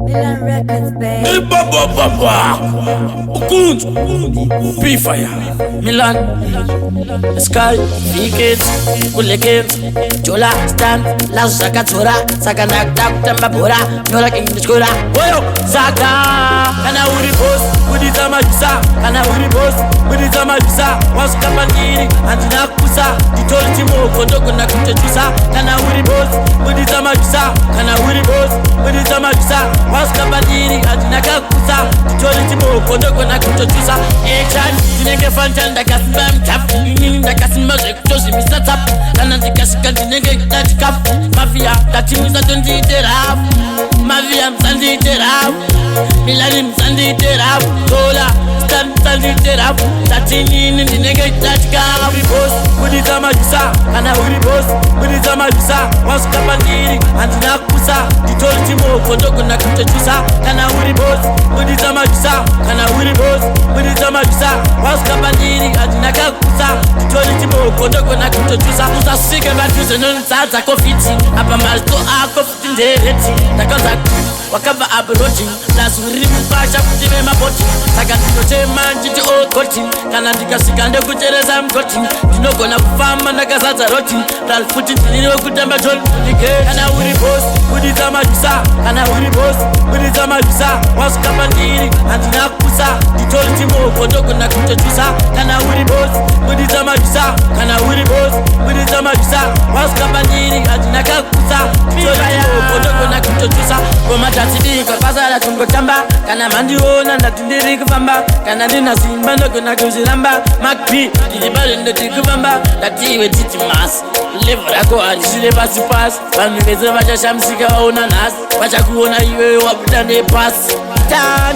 Milan Records, babe. Ukuntu P-Fire Milan Sky Weekend Kulekend Chola Stand Lazo Sakatora Saka Nakta Kutambabora Nyola Kingishkura Oyo Saka Kana uri boss Kudiza majisa Kana uri boss Kudiza majisa Wasu kapandiri Antina kusa Titoli timo Kondoko na kutechusa Kana uri boss Kudiza majisa Kana uri boss Kudiza majisa Wasu kapandiri Antina kusa Titoli timo Kondoko na kutechusa Action Tinenge fantan Ndakasimba mtap Ndakasimba zekutosi misatap Kana ndikasika tinenge Ndatikaf Mafia Tatimiza tonditeraf Mafia msanditeraf Milani msanditeraf Tola msanditeraf Tatinini ndinenge Ndatikaf Uri boss Kudiza majisa Kana uri boss Kudiza majisa Wasu kapandiri Antina kusa Titoli timo Kondoko na kutechusa Kana uri boss Kudiza majisa Kana uri boss Kudiza majisa Wasu kapandiri Antina kusa Titoli timo Kondoko na kutechusa Usasike batuze nonsaza kofiti Apa malto ako futi ndereti Takaza wakava abroti Lazuri mpasha kutime mapoti Saka ndinote manjiti okoti Kana ndikasika ndekutereza mkoti Ndinoko na kufama ndakasadza roti Ralfuti ndiniro kutamba jol Kana uri boss Kudiza majisa Kana uri boss Kudiza majisa Wasu kapandiri Antina kusa Titoli timo Kondoko na kutechusa Kana uri boss Kudiza majisa Kana uri boss Kudiza majisa Wasu kapandiri Antina kusa Titoli timo Kondoko na kutechusa Koma tatidika pasala tungotamba Kana mandiona ndatindiri kufamba Kana ndina simba ndoko na kuziramba Makpi Tilibale ndoti kufamba Datiwe titi mas Levo lako alishile pasi pasi Vanu veze vacha shamsika waona nasi Vacha kuona iwe waputa ne pasi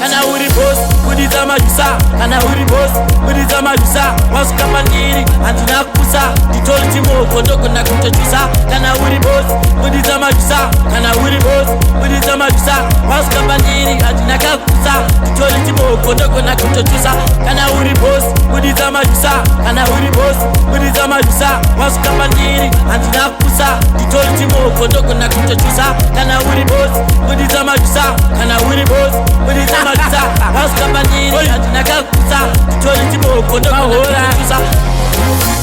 Kana uri boss Kudiza majisa Kana uri boss Kudiza majisa Wasu kapandiri Antina kusa Titoli timo Kondoko na kutechusa Kana uri boss Kudiza majisa Kana uri boss Kudiza majisa Wasu kapandiri Antina kusa Titoli timo Kondoko na kutechusa Kana uri boss Kudiza majisa Kana uri boss Kudiza majisa Wasu kapandiri Antina kusa Titoli timo Kondoko na kutechusa Kana uri boss Kudiza majisa Kana uri boss Kudiza majisa Wasu kapandiri Antina kusa Titoli timo Kondoko na kutechusa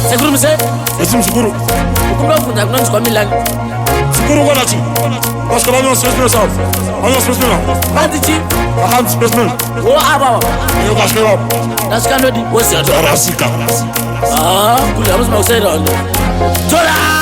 Sekuru mse? Esi mshukuru. Ukumba ufunda kuna nchukwa Milan. Shukuru kwa nachi. Parce que là, on se passe bien ça. On se passe bien là. Bandichi? On se passe bien. Oh, abawa. Yo, cache là. Nashika nodi. What's your Rasika. Ah, kule, amuzi mausaida wando. Tola!